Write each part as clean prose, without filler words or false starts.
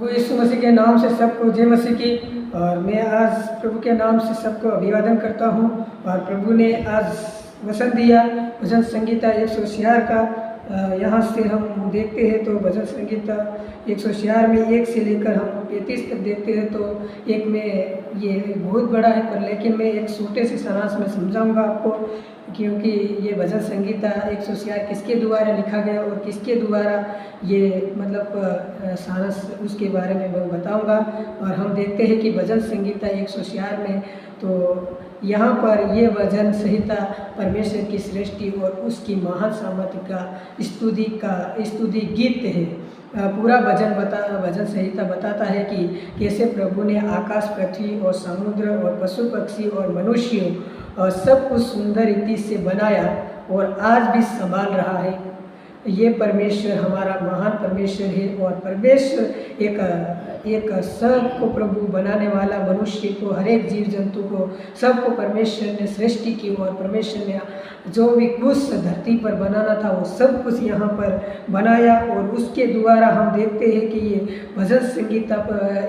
वो यीशु मसीह के नाम से सबको जय मसीह की। और मैं आज प्रभु के नाम से सबको अभिवादन करता हूँ। और प्रभु ने आज वचन दिया, भजन संगीता 146 का। यहाँ से हम देखते हैं तो भजन संगीता 146 में 1 से लेकर हम 35 तक देखते हैं। तो एक में ये बहुत बड़ा है, पर लेकिन मैं एक छोटे से सारांश में समझाऊंगा आपको, क्योंकि ये भजन संगीता 146 किसके द्वारा लिखा गया और किसके द्वारा ये मतलब सारांश उसके बारे में मैं बताऊंगा। और हम देखते हैं कि भजन संगीता 146 में तो यहाँ पर ये भजन संहिता परमेश्वर की सृष्टि और उसकी महान सामर्थ्य का स्तुति गीत है। पूरा भजन संहिता बताता है कि कैसे प्रभु ने आकाश, पृथ्वी और समुद्र और पशु पक्षी और मनुष्यों और सब कुछ सुंदर रीति से बनाया और आज भी संभाल रहा है। ये परमेश्वर हमारा महान परमेश्वर है। और परमेश्वर एक सबको प्रभु बनाने वाला, मनुष्य को, हर एक जीव जंतु को, सबको परमेश्वर ने सृष्टि की। और परमेश्वर ने जो भी कुछ धरती पर बनाना था वो सब कुछ यहाँ पर बनाया। और उसके द्वारा हम देखते हैं कि ये भजन संगीता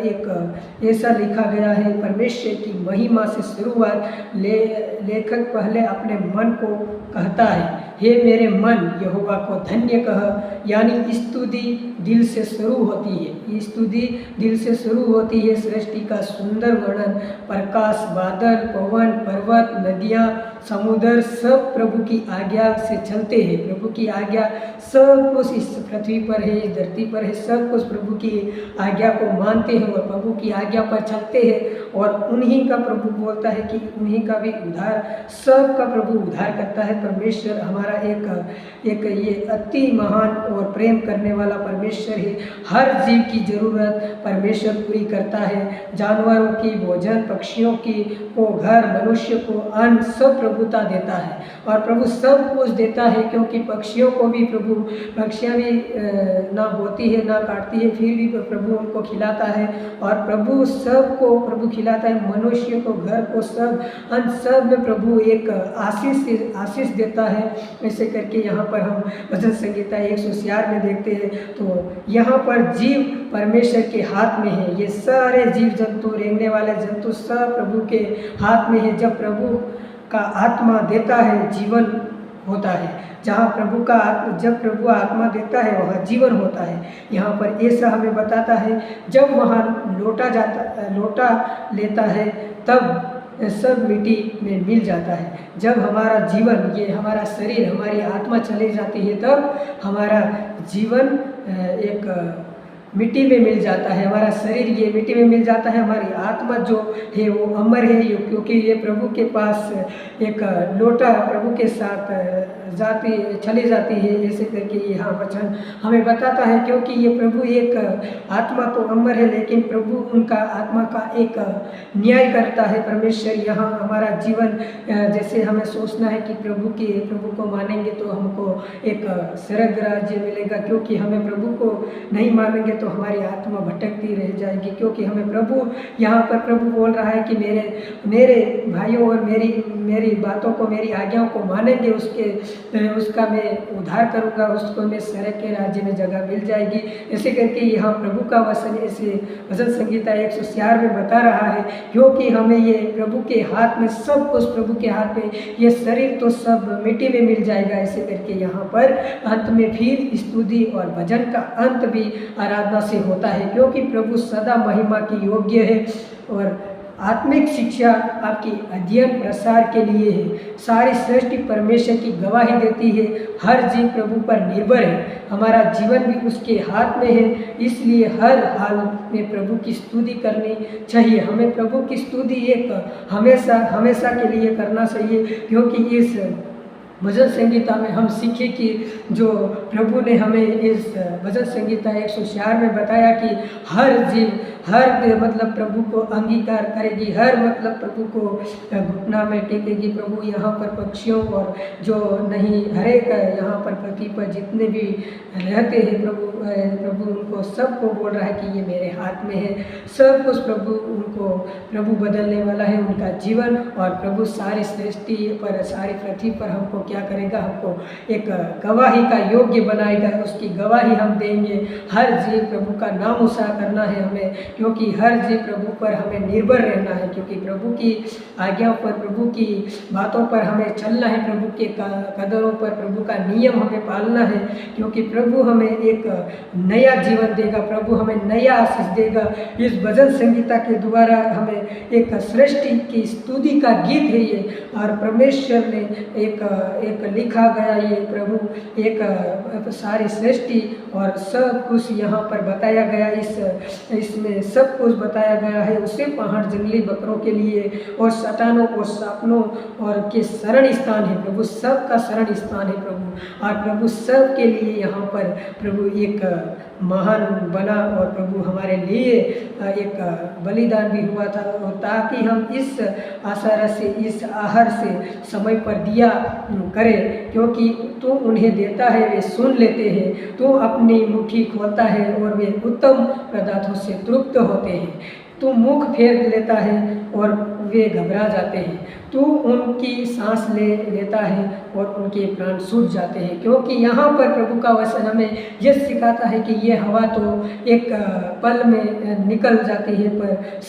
एक ऐसा लिखा गया है, परमेश्वर की महिमा से शुरुआत लेखक पहले अपने मन को कहता है, हे मेरे मन यहोवा को धन्य कह। यानी स्तुति दिल से शुरू होती है, स्तुति दिल से शुरू होती है। सृष्टि का सुंदर वर्णन, प्रकाश, बादल, पवन, पर्वत, नदियाँ, समुद्र सब प्रभु की आज्ञा से चलते हैं। प्रभु की आज्ञा सब कुछ इस पृथ्वी पर है, इस धरती पर है, सब कुछ प्रभु की आज्ञा को मानते हैं और प्रभु की आज्ञा पर चलते हैं। और उन्हीं का प्रभु बोलता है कि उन्हीं का भी उद्धार, सब का प्रभु उद्धार करता है। परमेश्वर हमारा एक ये अति महान और प्रेम करने वाला परमेश्वर है। हर जीव की ज़रूरत परमेश्वर पूरी करता है। जानवरों की भोजन, पक्षियों की को घर, मनुष्य को अन्न, सब प्रभुता देता है। और प्रभु सब कुछ देता है, क्योंकि पक्षियों को भी पक्षियाँ भी ना बोती है ना काटती है, फिर भी प्रभु उनको खिलाता है। और प्रभु सबको प्रभु खिलाता है, मनुष्य को, घर को, सब अन्न, सब में प्रभु एक आशीष देता है। ऐसे करके यहाँ पर हम भजन संगीता 146 में देखते हैं। तो यहाँ पर जीव परमेश्वर के हाथ में है। ये सारे जीव जंतु, रेंगने वाले जंतु सब प्रभु के हाथ में है। जब प्रभु का आत्मा देता है, जीवन होता है। जब प्रभु आत्मा देता है वहाँ जीवन होता है। यहाँ पर ऐसा हमें बताता है, जब वहाँ लोटा लेता है तब सब मिट्टी में मिल जाता है। जब हमारा जीवन, ये हमारा शरीर, हमारी आत्मा चली जाती है, तब हमारा जीवन एक मिट्टी में मिल जाता है। हमारा शरीर ये मिट्टी में मिल जाता है, हमारी आत्मा जो है वो अमर है, क्योंकि ये प्रभु के पास एक लोटा प्रभु के साथ चली जाती है। ऐसे करके यहाँ वचन हमें बताता है, क्योंकि ये प्रभु एक आत्मा तो अमर है, लेकिन प्रभु उनका आत्मा का एक न्याय करता है। परमेश्वर यहाँ हमारा जीवन, जैसे हमें सोचना है कि प्रभु को मानेंगे तो हमको एक स्वर्ग राज्य मिलेगा, क्योंकि हमें प्रभु को नहीं मानेंगे तो हमारी आत्मा भटकती रह जाएगी। क्योंकि हमें प्रभु, यहाँ पर प्रभु बोल रहा है कि मेरे भाइयों और मेरी बातों को, मेरी आज्ञाओं को मानेंगे, उसका मैं उद्धार करूँगा, उसको मैं स्वर्ग के राज्य में जगह मिल जाएगी। ऐसे करके यहाँ प्रभु का वचन ऐसे भजन संगीता 146 में बता रहा है, क्योंकि हमें ये प्रभु के हाथ में, सब कुछ प्रभु के हाथ में, ये शरीर तो सब मिट्टी में मिल जाएगा। ऐसे करके यहाँ पर अंत में फिर स्तुति और भजन का अंत भी आराधना से होता है, क्योंकि प्रभु सदा महिमा की योग्य है। और आत्मिक शिक्षा आपकी अध्ययन प्रसार के लिए है। सारी सृष्टि परमेश्वर की गवाही देती है। हर जीव प्रभु पर निर्भर है। हमारा जीवन भी उसके हाथ में है, इसलिए हर हाल में प्रभु की स्तुति करनी चाहिए। हमें प्रभु की स्तुति एक हमेशा के लिए करना चाहिए, क्योंकि इस भजन संगीता में हम सीखे कि जो प्रभु ने हमें इस भजन संगीता 146 में बताया कि हर जीव, मतलब प्रभु को अंगीकार करेगी, प्रभु को घुटना में टेकेगी। प्रभु यहाँ पर पक्षियों और जो नहीं, हर एक यहाँ पर पृथ्वी पर जितने भी रहते हैं, प्रभु उनको सबको बोल रहा है कि ये मेरे हाथ में है। सब कुछ प्रभु बदलने वाला है, उनका जीवन। और प्रभु सारी सृष्टि पर, सारी पृथ्वी पर हमको क्या करेगा, हमको एक गवाही का योग्य बनाएगा। उसकी गवाही हम देंगे। हर जीव प्रभु का नाम ऊँचा करना है हमें, क्योंकि हर जीव प्रभु पर हमें निर्भर रहना है, क्योंकि प्रभु की आज्ञाओं पर, प्रभु की बातों पर हमें चलना है, प्रभु के कदमों पर, प्रभु का नियम हमें पालना है, क्योंकि प्रभु हमें एक नया जीवन देगा, प्रभु हमें नया आशीष देगा। इस भजन संगीता के द्वारा हमें एक सृष्टि की स्तुति का गीत है ये, और परमेश्वर ने एक लिखा गया ये प्रभु एक सारी सृष्टि और सब कुछ यहाँ पर बताया गया। इसमें सब कुछ बताया गया है। उसे पहाड़ जंगली बकरों के लिए और शैतानों और सापनों और के शरण स्थान है प्रभु, सब का शरण स्थान है प्रभु। और प्रभु सब के लिए यहाँ पर प्रभु एक महान बना, और प्रभु हमारे लिए एक बलिदान भी हुआ था, और ताकि हम इस आसार से, इस आहार से समय पर दिया करें, क्योंकि तू उन्हें देता है वे सुन लेते हैं, तू अपनी मुट्ठी खोलता है और वे उत्तम पदार्थों से तृप्त होते हैं। तू मुख फेर लेता है और वे घबरा जाते हैं, तू उनकी सांस लेता है और उनके प्राण सूझ जाते हैं। क्योंकि यहाँ पर प्रभु का वचन हमें यह सिखाता है कि ये हवा तो एक पल में निकल जाती है, पर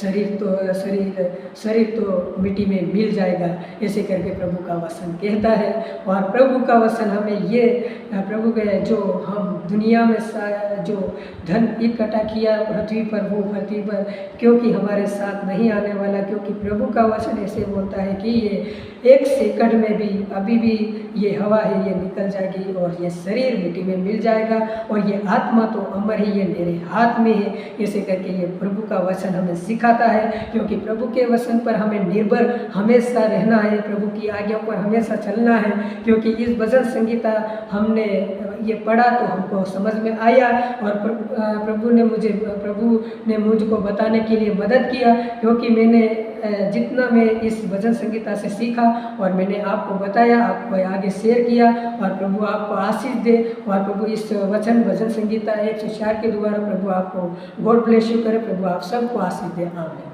शरीर तो मिट्टी में मिल जाएगा, ऐसे करके प्रभु का वचन कहता है। और प्रभु का वचन हमें ये प्रभु के जो हम दुनिया में जो धन इकट्ठा किया पृथ्वी पर, वो पृथ्वी पर क्योंकि हमारे साथ नहीं आने वाला, क्योंकि प्रभु का वचन ऐसे बोलता है कि ये एक सेकंड में भी अभी भी ये हवा है ये निकल जाएगी और ये शरीर मिट्टी में मिल जाएगा, और ये आत्मा तो अमर है, ये मेरे हाथ में है। ऐसे करके ये प्रभु का वचन हमें सिखाता है, क्योंकि प्रभु के वचन पर हमें निर्भर हमेशा रहना है, प्रभु की आज्ञा पर हमेशा चलना है। क्योंकि इस भजन संगीता हमने ये पढ़ा तो हमको समझ में आया, और प्रभु ने मुझको बताने के लिए मदद किया, क्योंकि मैंने जितना मैं इस भजन संगीता से सीखा और मैंने आपको बताया, आपको आगे शेयर किया, और प्रभु आपको आशीष दे। और प्रभु इस भजन संगीता 104 के द्वारा प्रभु आपको गॉड ब्लेस यू करे, प्रभु आप सबको आशीष दे। आमीन।